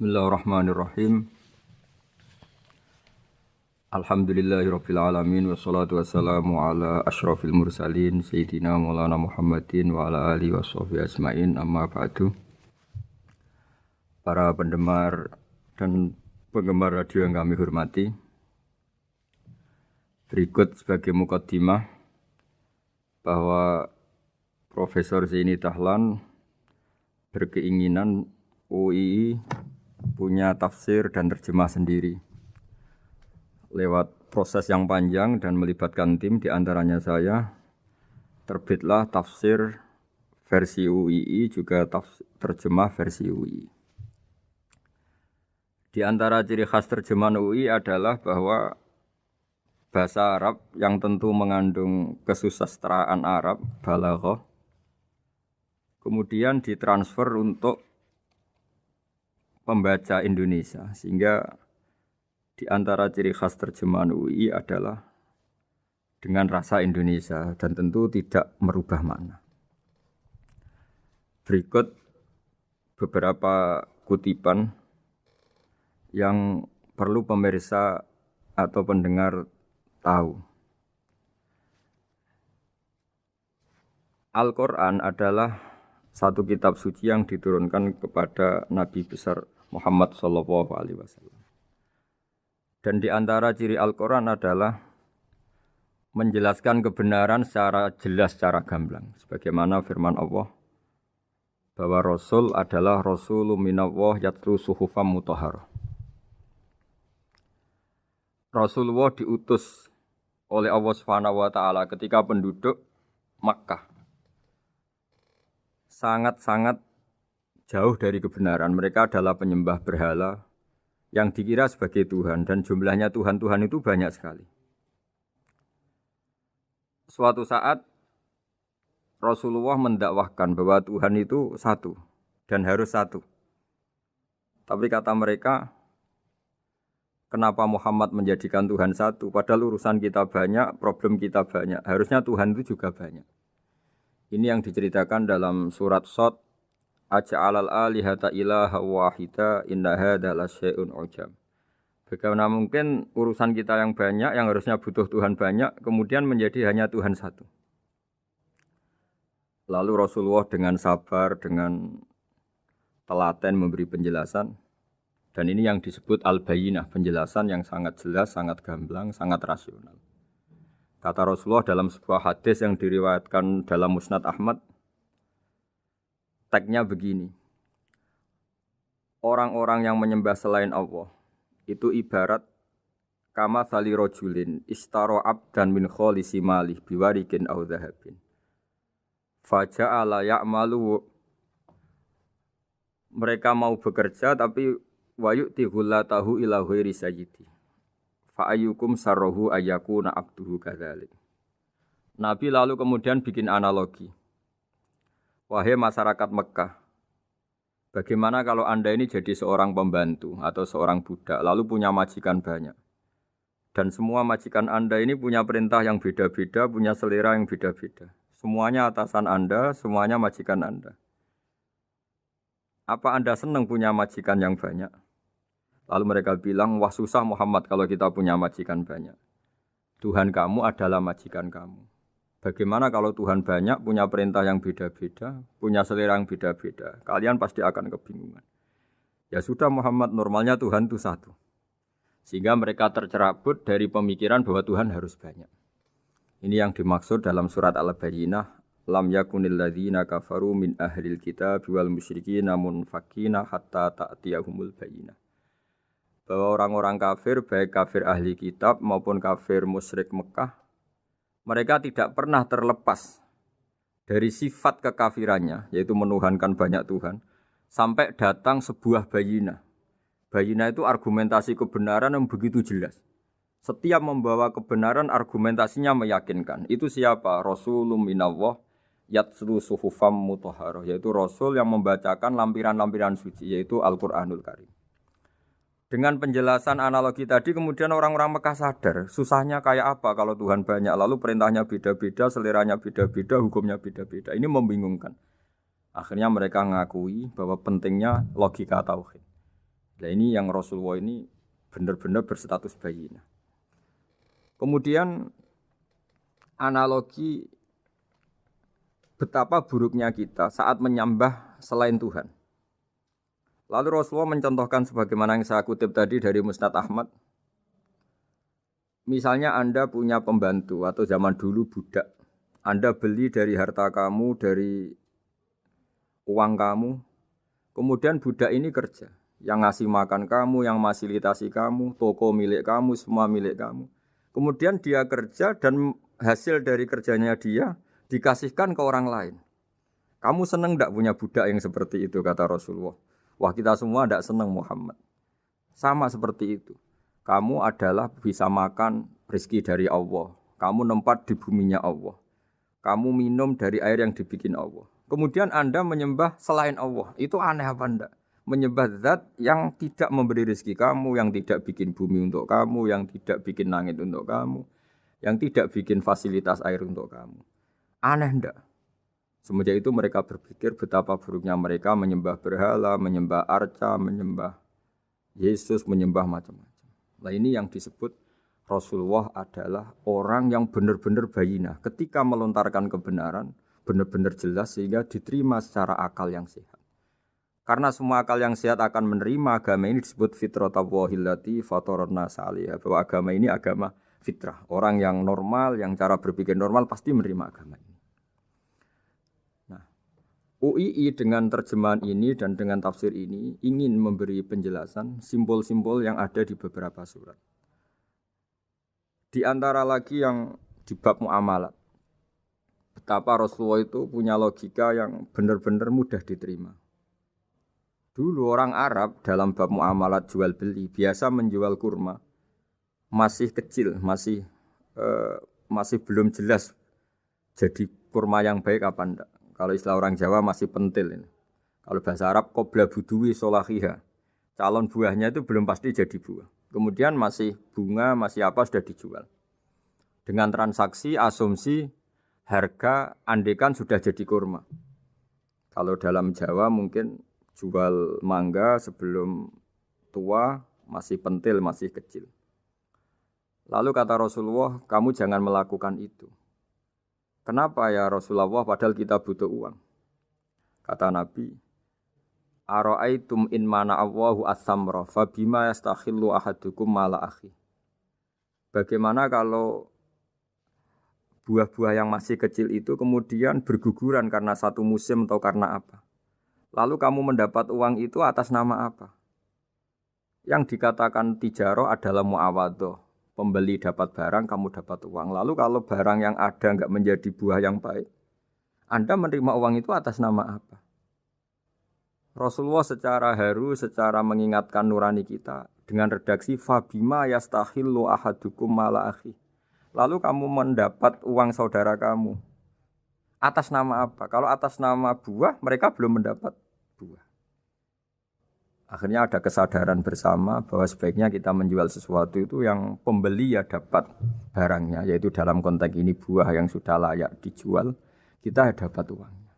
Bismillahirrahmanirrahim. Alhamdulillahirabbil alamin wassalatu wassalamu ala asyrafil mursalin sayyidina Maulana Muhammadin wa ala alihi washabihi ajmain amma ba'du. Para pendengar dan penggemar radio yang kami hormati, berikut sebagai mukaddimah bahwa Profesor Zaini Dahlan berkeinginan UII punya tafsir dan terjemah sendiri. Lewat proses yang panjang dan melibatkan tim, di antaranya saya, terbitlah tafsir versi UII juga terjemah versi UII. Di antara ciri khas terjemahan UII adalah bahwa bahasa Arab yang tentu mengandung kesusastraan Arab, balaghah, kemudian ditransfer untuk pembaca Indonesia, sehingga di antara ciri khas terjemahan UI adalah dengan rasa Indonesia dan tentu tidak merubah makna. Berikut beberapa kutipan yang perlu pemirsa atau pendengar tahu. Al-Quran adalah satu kitab suci yang diturunkan kepada Nabi besar Muhammad SAW. Dan di antara ciri Al-Quran adalah menjelaskan kebenaran secara jelas, secara gamblang. Sebagaimana firman Allah, bahwa Rasul adalah Rasulun minallah yatlu suhufam mutahharah. Rasulullah diutus oleh Allah SWT ketika penduduk Makkah sangat-sangat jauh dari kebenaran. Mereka adalah penyembah berhala yang dikira sebagai Tuhan, dan jumlahnya Tuhan-Tuhan itu banyak sekali. Suatu saat Rasulullah mendakwahkan bahwa Tuhan itu satu dan harus satu. Tapi kata mereka, kenapa Muhammad menjadikan Tuhan satu? Padahal urusan kita banyak, problem kita banyak. Harusnya Tuhan itu juga banyak. Ini yang diceritakan dalam surat Shad, Aja'alal alihata ilaha wahida inna hadza lasyai'un ujab. Bagaimana mungkin urusan kita yang banyak, yang harusnya butuh Tuhan banyak, kemudian menjadi hanya Tuhan satu. Lalu Rasulullah dengan sabar, dengan telaten memberi penjelasan. Dan ini yang disebut al-bayyinah, penjelasan yang sangat jelas, sangat gamblang, sangat rasional. Kata Rasulullah dalam sebuah hadis yang diriwayatkan dalam Musnad Ahmad, tagnya begini, orang-orang yang menyembah selain Allah itu ibarat kama sali rojulin istaro abdan min kholisi malih biwarikin au dhahabin faja'ala ya'malu, mereka mau bekerja tapi wayu'ti ghullatahu ila ghairi sayyidi fa ayyukum sarruhu ayyakuna abduhu kadzalik. Nabi lalu kemudian bikin analogi. Wahai masyarakat Mekah, bagaimana kalau Anda ini jadi seorang pembantu atau seorang budak, lalu punya majikan banyak. Dan semua majikan Anda ini punya perintah yang beda-beda, punya selera yang beda-beda. Semuanya atasan Anda, semuanya majikan Anda. Apa Anda senang punya majikan yang banyak? Lalu mereka bilang, wah susah Muhammad kalau kita punya majikan banyak. Tuhan kamu adalah majikan kamu. Bagaimana kalau Tuhan banyak, punya perintah yang beda-beda, punya selera yang beda-beda? Kalian pasti akan kebingungan. Ya sudah Muhammad, normalnya Tuhan itu satu. Sehingga mereka tercerabut dari pemikiran bahwa Tuhan harus banyak. Ini yang dimaksud dalam surat Al-Bayyinah, lam yakunil ladzina kafaru min ahlil kitab wal musyrikin munfakina hatta ta'tiyahumul bayyinah. Bahwa orang-orang kafir, baik kafir ahli kitab maupun kafir musyrik Mekah, mereka tidak pernah terlepas dari sifat kekafirannya, yaitu menuhankan banyak Tuhan, sampai datang sebuah bayinah. Bayinah itu argumentasi kebenaran yang begitu jelas. Setiap membawa kebenaran, argumentasinya meyakinkan. Itu siapa? Rasulun minallah yatslu suhufam mutahharah, yaitu Rasul yang membacakan lampiran-lampiran suci, yaitu Al-Quranul Karim. Dengan penjelasan analogi tadi, kemudian orang-orang Mekah sadar, susahnya kayak apa kalau Tuhan banyak, lalu perintahnya beda-beda, seleranya beda-beda, hukumnya beda-beda. Ini membingungkan. Akhirnya mereka mengakui bahwa pentingnya logika tauhid. Nah ini yang Rasulullah ini benar-benar berstatus bayinah. Kemudian analogi betapa buruknya kita saat menyembah selain Tuhan. Lalu Rasulullah mencontohkan sebagaimana yang saya kutip tadi dari Musnad Ahmad. Misalnya Anda punya pembantu atau zaman dulu budak. Anda beli dari harta kamu, dari uang kamu. Kemudian budak ini kerja. Yang ngasih makan kamu, yang fasilitasi kamu, toko milik kamu, semua milik kamu. Kemudian dia kerja dan hasil dari kerjanya dia dikasihkan ke orang lain. Kamu senang tidak punya budak yang seperti itu, kata Rasulullah. Wah, kita semua tidak senang Muhammad. Sama seperti itu. Kamu adalah bisa makan rezeki dari Allah. Kamu nempat di buminya Allah. Kamu minum dari air yang dibikin Allah. Kemudian Anda menyembah selain Allah. Itu aneh apa enggak? Menyembah zat yang tidak memberi rezeki kamu, yang tidak bikin bumi untuk kamu, yang tidak bikin langit untuk kamu, yang tidak bikin fasilitas air untuk kamu. Aneh enggak? Semenjak itu mereka berpikir betapa buruknya mereka menyembah berhala, menyembah arca, menyembah Yesus, menyembah macam-macam. Nah ini yang disebut Rasulullah adalah orang yang benar-benar bayinah. Ketika melontarkan kebenaran, benar-benar jelas sehingga diterima secara akal yang sehat. Karena semua akal yang sehat akan menerima agama ini disebut fitratallahi allati fatarana 'alaiha. Bahwa agama ini agama fitrah. Orang yang normal, yang cara berpikir normal pasti menerima agama ini. Nah, UII dengan terjemahan ini dan dengan tafsir ini ingin memberi penjelasan simbol-simbol yang ada di beberapa surat. Di antara lagi yang di bab muamalat. Betapa Rasulullah itu punya logika yang benar-benar mudah diterima. Dulu orang Arab dalam bab muamalat jual beli biasa menjual kurma masih kecil, masih belum jelas jadi kurma yang baik apa enggak. Kalau istilah orang Jawa masih pentil ini. Kalau bahasa Arab qobla buduwi solahiha. Calon buahnya itu belum pasti jadi buah. Kemudian masih bunga, masih apa sudah dijual. Dengan transaksi asumsi harga andekan sudah jadi kurma. Kalau dalam Jawa mungkin jual mangga sebelum tua, masih pentil, masih kecil. Lalu kata Rasulullah, kamu jangan melakukan itu. Kenapa ya Rasulullah, padahal kita butuh uang? Kata Nabi, Ara'aitum in mana Allahu as-samra, fabima yastakhillu ahadukum mala akhi. Bagaimana kalau buah-buah yang masih kecil itu kemudian berguguran karena satu musim atau karena apa? Lalu kamu mendapat uang itu atas nama apa? Yang dikatakan tijaroh adalah muawadhah. Pembeli dapat barang, kamu dapat uang. Lalu kalau barang yang ada enggak menjadi buah yang baik, Anda menerima uang itu atas nama apa? Rasulullah secara haru, secara mengingatkan nurani kita dengan redaksi fabima yastahillu ahadukum mala akhi. Lalu kamu mendapat uang saudara kamu atas nama apa? Kalau atas nama buah, mereka belum mendapat buah. Akhirnya ada kesadaran bersama bahwa sebaiknya kita menjual sesuatu itu yang pembeli ya dapat barangnya, yaitu dalam konteks ini buah yang sudah layak dijual, kita dapat uangnya.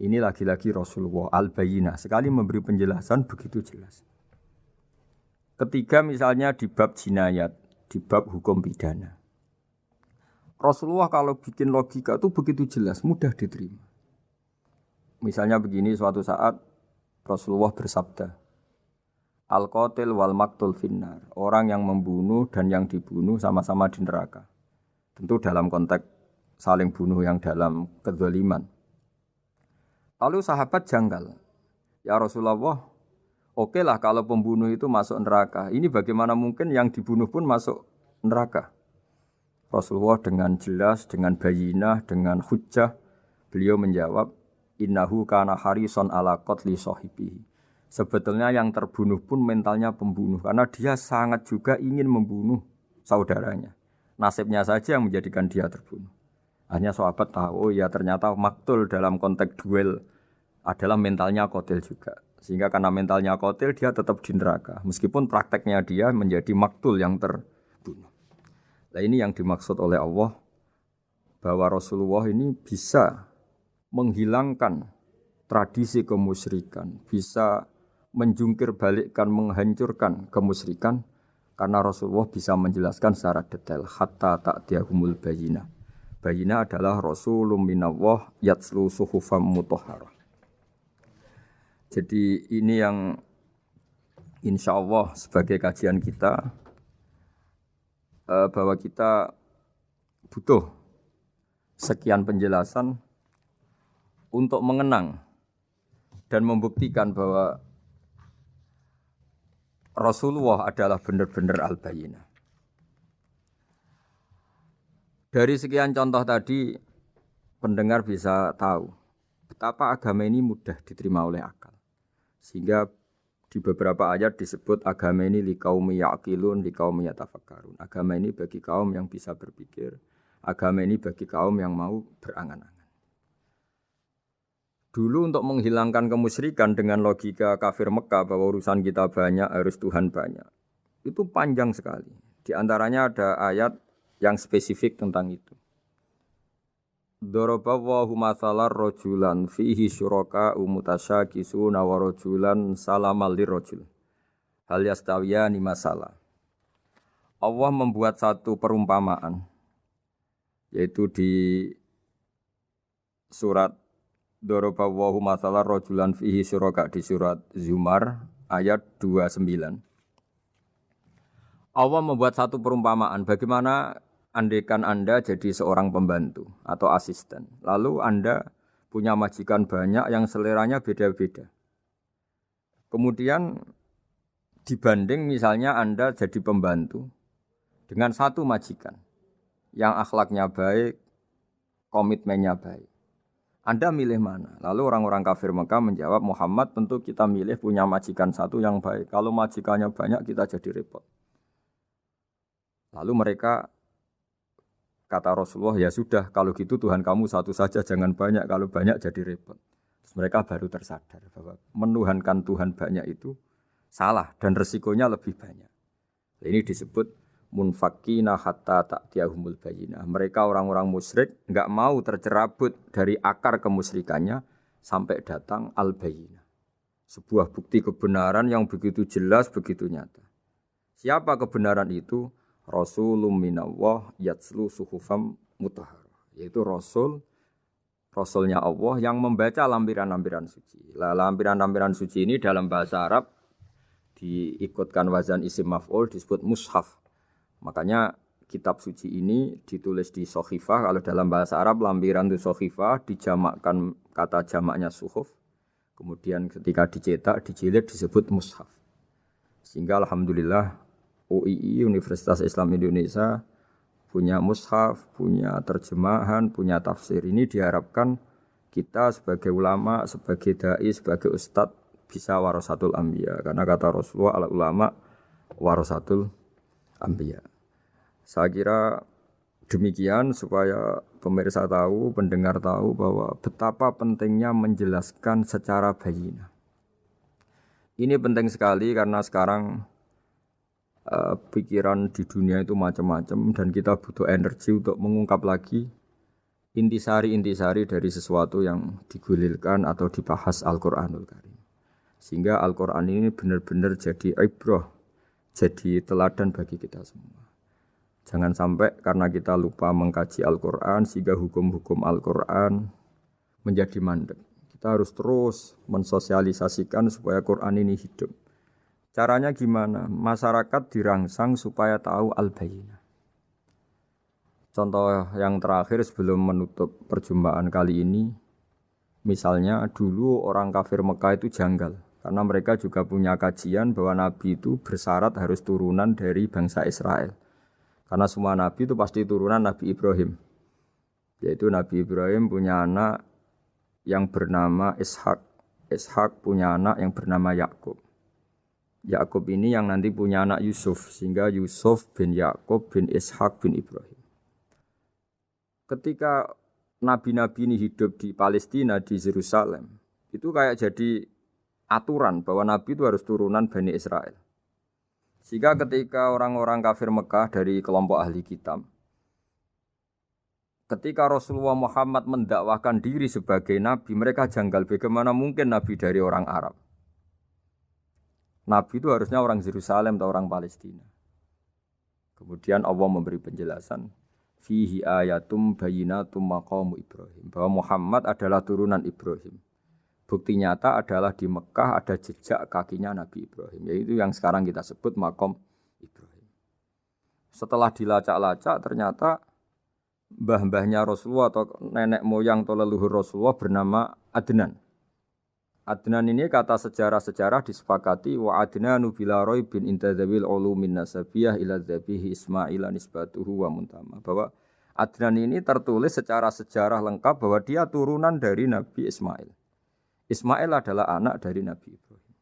Ini lagi-lagi Rasulullah al-Bayyinah, sekali memberi penjelasan begitu jelas. Ketiga misalnya di bab jinayat, di bab hukum pidana. Rasulullah kalau bikin logika itu begitu jelas, mudah diterima. Misalnya begini, suatu saat Rasulullah bersabda, Al-qatil wal maktul finnar. Orang yang membunuh dan yang dibunuh sama-sama di neraka. Tentu dalam konteks saling bunuh yang dalam kezaliman. Lalu sahabat janggal. Ya Rasulullah, oke lah kalau pembunuh itu masuk neraka. Ini bagaimana mungkin yang dibunuh pun masuk neraka? Rasulullah dengan jelas, dengan bayinah, dengan hujjah, beliau menjawab, Innahu kana harison ala qatli sahibihi. Sebetulnya yang terbunuh pun mentalnya pembunuh, karena dia sangat juga ingin membunuh saudaranya. Nasibnya saja yang menjadikan dia terbunuh. Akhirnya sahabat tahu, ya ternyata maktul dalam konteks duel adalah mentalnya qatil juga. Sehingga karena mentalnya qatil, dia tetap di neraka. Meskipun prakteknya dia menjadi maktul yang terbunuh. Nah ini yang dimaksud oleh Allah, bahwa Rasulullah ini bisa menghilangkan tradisi kemusyrikan, bisa menjungkir balikkan, menghancurkan kemusyrikan karena Rasulullah bisa menjelaskan secara detail hatta ta'tiyahumul bayyinah. Bayyinah adalah Rasulun minallah yatslu suhufam mutahharah. Jadi ini yang insya Allah sebagai kajian kita bahwa kita butuh sekian penjelasan untuk mengenang dan membuktikan bahwa Rasulullah adalah benar-benar al-bayyinah. Dari sekian contoh tadi, pendengar bisa tahu betapa agama ini mudah diterima oleh akal. Sehingga di beberapa ayat disebut agama ini liqaumi ya'qilun, liqaumi yatafakkarun. Agama ini bagi kaum yang bisa berpikir, agama ini bagi kaum yang mau berangan-angan. Dulu untuk menghilangkan kemusyrikan dengan logika kafir Mekah bahwa urusan kita banyak, harus Tuhan banyak. Itu panjang sekali. Di antaranya ada ayat yang spesifik tentang itu. Daraballahu mathalan rajulan fihi syuraka mutasyakisuna wa rajulan salamal lirrajul. Hal yastawiyani masalah. Allah membuat satu perumpamaan yaitu di surat Daraballahu mathalan rajulan fihi syuraka di surat Zumar ayat 29. Allah membuat satu perumpamaan bagaimana andaikan Anda jadi seorang pembantu atau asisten. Lalu Anda punya majikan banyak yang seleranya beda-beda. Kemudian dibanding misalnya Anda jadi pembantu dengan satu majikan yang akhlaknya baik, komitmennya baik. Anda milih mana? Lalu orang-orang kafir Mekah menjawab, Muhammad tentu kita milih punya majikan satu yang baik. Kalau majikannya banyak kita jadi repot. Lalu mereka kata Rasulullah, ya sudah kalau gitu Tuhan kamu satu saja jangan banyak. Kalau banyak jadi repot. Terus mereka baru tersadar bahwa menuhankan Tuhan banyak itu salah dan resikonya lebih banyak. Ini disebut munfakina hatta ta'tiyahumul bayyinah. Mereka orang-orang musyrik enggak mau tercerabut dari akar kemusyrikannya sampai datang al-bayyinah. Sebuah bukti kebenaran yang begitu jelas, begitu nyata. Siapa kebenaran itu? Rasulun minallah yatslu suhufam mutahharah. Yaitu Rasulnya Allah yang membaca lampiran-lampiran suci. Lampiran-lampiran suci ini dalam bahasa Arab diikutkan wazan isim maf'ul disebut mushaf. Makanya kitab suci ini ditulis di sohifah. Kalau dalam bahasa Arab lampiran itu sohifah, dijamakkan kata jamaknya suhuf. Kemudian ketika dicetak, dijilid disebut mushaf. Sehingga alhamdulillah UII Universitas Islam Indonesia punya mushaf, punya terjemahan, punya tafsir. Ini diharapkan kita sebagai ulama, sebagai dai, sebagai ustadz bisa warasatul anbiya. Karena kata Rasulullah al ulama warasatul anbiya. Saya kira demikian supaya pemirsa tahu, pendengar tahu bahwa betapa pentingnya menjelaskan secara bayyinah. Ini penting sekali karena sekarang pikiran di dunia itu macam-macam dan kita butuh energi untuk mengungkap lagi intisari-intisari dari sesuatu yang digulirkan atau dibahas Al-Qur'anul Karim. Sehingga Al-Qur'an ini benar-benar jadi ibrah, jadi teladan bagi kita semua. Jangan sampai karena kita lupa mengkaji Al-Qur'an sehingga hukum-hukum Al-Qur'an menjadi mandek. Kita harus terus mensosialisasikan supaya Qur'an ini hidup. Caranya gimana? Masyarakat dirangsang supaya tahu al-bayyinah. Contoh yang terakhir sebelum menutup perjumpaan kali ini, misalnya dulu orang kafir Mekah itu janggal. Karena mereka juga punya kajian bahwa Nabi itu bersyarat harus turunan dari bangsa Israel. Karena semua Nabi itu pasti turunan Nabi Ibrahim. Yaitu Nabi Ibrahim punya anak yang bernama Ishak. Ishak punya anak yang bernama Yakub. Yakub ini yang nanti punya anak Yusuf, sehingga Yusuf bin Yakub bin Ishak bin Ibrahim. Ketika nabi-nabi ini hidup di Palestina, di Yerusalem, itu kayak jadi aturan bahwa nabi itu harus turunan Bani Israel. Sehingga ketika orang-orang kafir Mekah dari kelompok ahli kitab, ketika Rasulullah Muhammad mendakwahkan diri sebagai nabi, mereka janggal bagaimana mungkin nabi dari orang Arab. Nabi itu harusnya orang Yerusalem atau orang Palestina. Kemudian Allah memberi penjelasan fihi ayatum bayyinatum maqamu Ibrahim, bahwa Muhammad adalah turunan Ibrahim. Bukti nyata adalah di Mekah ada jejak kakinya Nabi Ibrahim, yaitu yang sekarang kita sebut maqam Ibrahim. Setelah dilacak-lacak ternyata mbah-mbahnya Rasulullah atau nenek moyang atau leluhur Rasulullah bernama Adnan. Adnan ini kata sejarah-sejarah disepakati wa Adnanu bila raibin intadzawil ulumin nasabiyah ila dzabihi Ismaila nisbatuhu wa muntama. Bahwa Adnan ini tertulis secara sejarah lengkap bahwa dia turunan dari Nabi Ismail. Ismail adalah anak dari Nabi Ibrahim.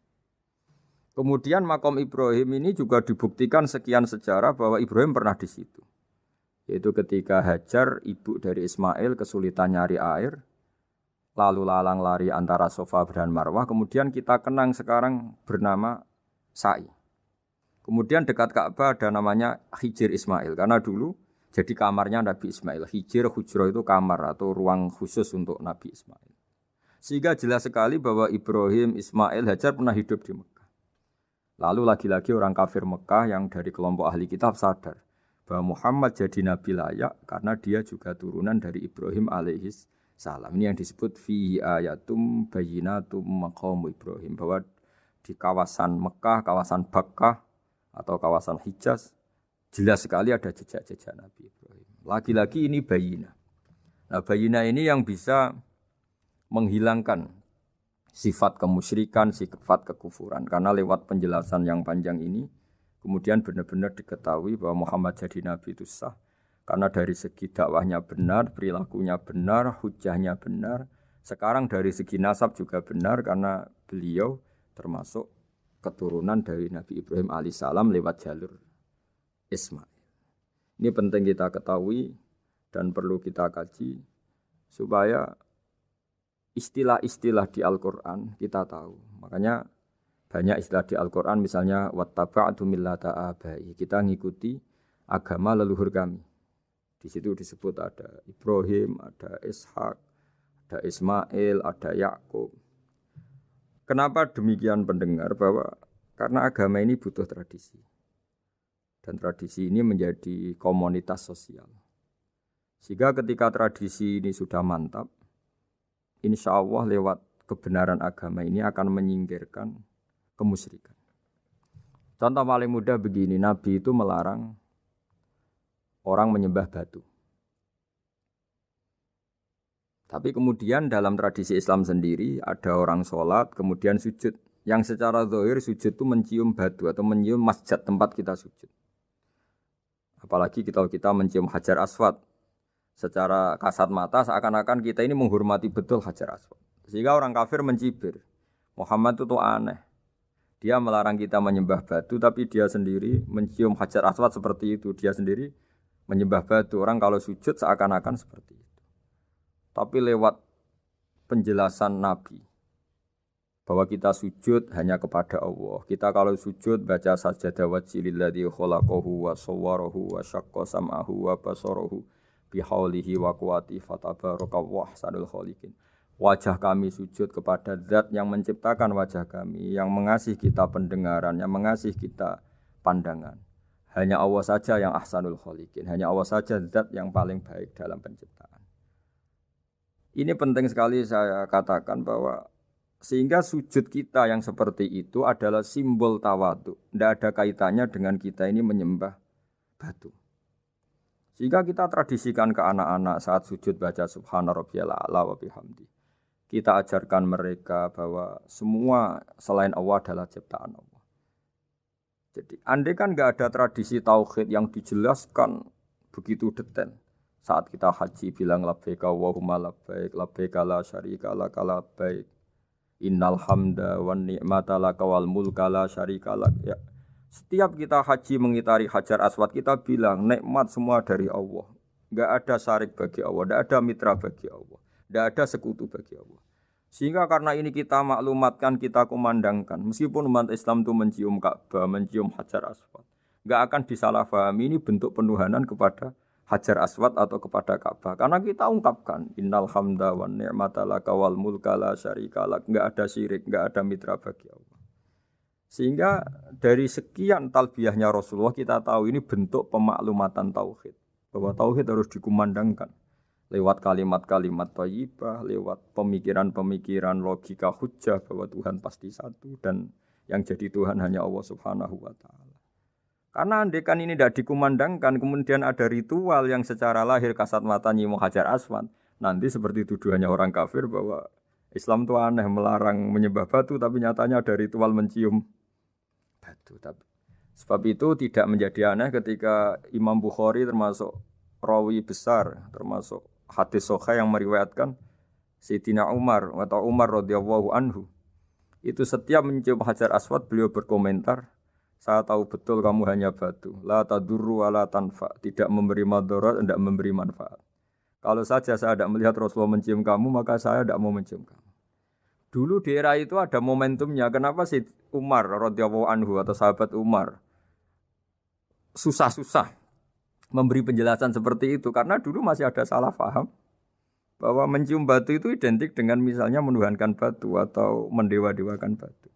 Kemudian makom Ibrahim ini juga dibuktikan sekian sejarah bahwa Ibrahim pernah di situ. Yaitu ketika Hajar, ibu dari Ismail, kesulitan nyari air, lalu lalang lari antara Safa dan Marwah, kemudian kita kenang sekarang bernama Sa'i. Kemudian dekat Ka'bah ada namanya Hijir Ismail, karena dulu jadi kamarnya Nabi Ismail. Hijir, hujrah itu kamar atau ruang khusus untuk Nabi Ismail. Sehingga jelas sekali bahwa Ibrahim, Ismail, Hajar pernah hidup di Mekah. Lalu lagi-lagi orang kafir Mekah yang dari kelompok ahli kitab sadar bahwa Muhammad jadi nabi layak karena dia juga turunan dari Ibrahim alaihis salam. Ini yang disebut fi ayatum bayyinatum maqamu Ibrahim, bahwa di kawasan Mekah, kawasan Bakkah atau kawasan Hijaz jelas sekali ada jejak-jejak Nabi Ibrahim. Lagi-lagi ini bayyinah. Nah, bayyinah ini yang bisa menghilangkan sifat kemusyrikan, sifat kekufuran, karena lewat penjelasan yang panjang ini kemudian benar-benar diketahui bahwa Muhammad jadi nabi itu sah. Karena dari segi dakwahnya benar, perilakunya benar, hujahnya benar. Sekarang dari segi nasab juga benar karena beliau termasuk keturunan dari Nabi Ibrahim alaihissalam lewat jalur Ismail. Ini penting kita ketahui dan perlu kita kaji supaya istilah-istilah di Al-Quran kita tahu. Makanya banyak istilah di Al-Quran misalnya wattaba'tu millata abai. Kita ngikuti agama leluhur kami. Di situ disebut ada Ibrahim, ada Ishak, ada Ismail, ada Yakub. Kenapa demikian pendengar? Bahwa karena agama ini butuh tradisi. Dan tradisi ini menjadi komunitas sosial. Sehingga ketika tradisi ini sudah mantap, insya Allah lewat kebenaran agama ini akan menyingkirkan kemusyrikan. Contoh paling mudah begini, Nabi itu melarang orang menyembah batu. Tapi kemudian dalam tradisi Islam sendiri ada orang sholat kemudian sujud. Yang secara zahir sujud itu mencium batu atau mencium masjid tempat kita sujud. Apalagi kita mencium Hajar Aswad. Secara kasat mata seakan-akan kita ini menghormati betul Hajar Aswad. Sehingga orang kafir mencibir. Muhammad itu aneh. Dia melarang kita menyembah batu tapi dia sendiri mencium Hajar Aswad seperti itu. Dia sendiri menyembah batu. Orang kalau sujud seakan-akan seperti itu. Tapi lewat penjelasan Nabi bahwa kita sujud hanya kepada Allah. Kita kalau sujud baca sajadah wajhililladzi khalaqahu wa sawwarahu wa syaqqa sam'ahu wa basarahu bihaulihi wa quwwati fatabaraka ahsanul khaliqin. Wajah kami sujud kepada Zat yang menciptakan wajah kami, yang mengasihi kita pendengaran, yang mengasihi kita pandangan. Hanya Allah saja yang ahsanul khaliqin, hanya Allah saja Zat yang paling baik dalam penciptaan. Ini penting sekali saya katakan bahwa sehingga sujud kita yang seperti itu adalah simbol tawadhu. Tidak ada kaitannya dengan kita ini menyembah batu. Sehingga kita tradisikan ke anak-anak saat sujud baca subhana rabbiyal a'la wa bihamdi. Kita ajarkan mereka bahwa semua selain Allah adalah ciptaan Allah. Jadi andai kan enggak ada tradisi tauhid yang dijelaskan begitu detail. Saat kita haji bilang labbaik Allahumma labbaik, labbaik la syarika lak labbaik. Innal hamda wan ni'mata laka wal mulka la syarika lak. Ya. Setiap kita haji mengitari Hajar Aswad kita bilang nikmat semua dari Allah. Enggak ada syarik bagi Allah, enggak ada mitra bagi Allah, enggak ada sekutu bagi Allah. Sehingga karena ini kita maklumatkan, kita kumandangkan. Meskipun umat Islam itu mencium Ka'bah, mencium Hajar Aswad, enggak akan disalahfahami ini bentuk penuhanan kepada Hajar Aswad atau kepada Ka'bah. Karena kita ungkapkan innal hamda wan ni'mata laka wal mulka la syarika lak. Enggak ada syirik, enggak ada mitra bagi Allah. Sehingga dari sekian talbiyahnya Rasulullah kita tahu ini bentuk pemaklumatan tauhid. Bahwa tauhid harus dikumandangkan lewat kalimat-kalimat thayyibah, lewat pemikiran-pemikiran logika hujjah bahwa Tuhan pasti satu dan yang jadi Tuhan hanya Allah Subhanahu wa taala. Karena andekan ini tidak dikumandangkan, kemudian ada ritual yang secara lahir kasat mata nyimu hajar aswad. Nanti seperti tuduhannya orang kafir bahwa Islam itu aneh melarang menyembah batu, tapi nyatanya ada ritual mencium batu. Sebab itu tidak menjadi aneh ketika Imam Bukhari termasuk rawi besar, termasuk hadis sahih yang meriwayatkan Sayyidina Umar atau Umar radhiyallahu anhu. Itu setiap mencium hajar aswad beliau berkomentar, saya tahu betul kamu hanya batu. La tadurru wa la tanfa. Tidak memberi madarat, tidak memberi manfaat. Kalau saja saya tidak melihat Rasulullah mencium kamu, maka saya tidak mau mencium kamu. Dulu di era itu ada momentumnya. Kenapa sih Umar radhiyallahu anhu atau sahabat Umar susah-susah memberi penjelasan seperti itu? Karena dulu masih ada salah paham bahwa mencium batu itu identik dengan misalnya menuhankan batu atau mendewa-dewakan batu.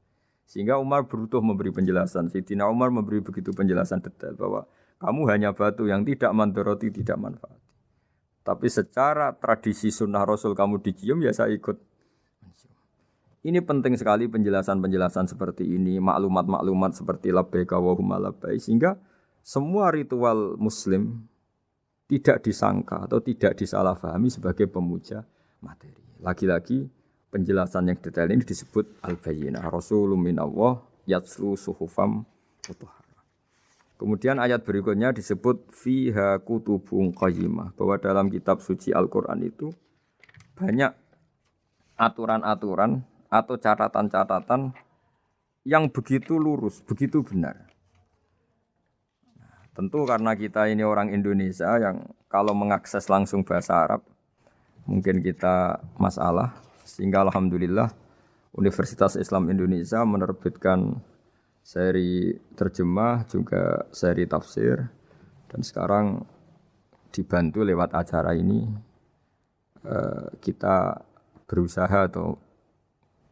Sehingga Umar berutuh memberi penjelasan. Sayyidina Umar memberi begitu penjelasan detail bahwa kamu hanya batu yang tidak mandoroti, tidak manfaat. Tapi secara tradisi sunnah Rasul kamu dicium, ya saya ikut. Ini penting sekali penjelasan-penjelasan seperti ini, maklumat-maklumat seperti labbaika Allahumma labbaik, sehingga semua ritual Muslim tidak disangka atau tidak disalahfahami sebagai pemuja materi. Lagi-lagi penjelasan yang detail ini disebut al-bayyinah. Rasulun minallah yatslu suhufam mutahharah. Kemudian ayat berikutnya disebut fiha kutubun qayyimah, bahwa dalam kitab suci Al-Qur'an itu banyak aturan-aturan atau catatan-catatan yang begitu lurus, begitu benar. Tentu karena kita ini orang Indonesia yang kalau mengakses langsung bahasa Arab mungkin kita masalah. Sehingga alhamdulillah Universitas Islam Indonesia menerbitkan seri terjemah juga seri tafsir, dan sekarang dibantu lewat acara ini kita berusaha atau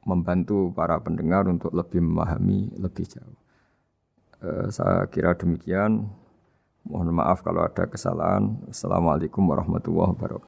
membantu para pendengar untuk lebih memahami lebih jauh. Saya kira demikian. Mohon maaf kalau ada kesalahan. Assalamualaikum warahmatullahi wabarakatuh.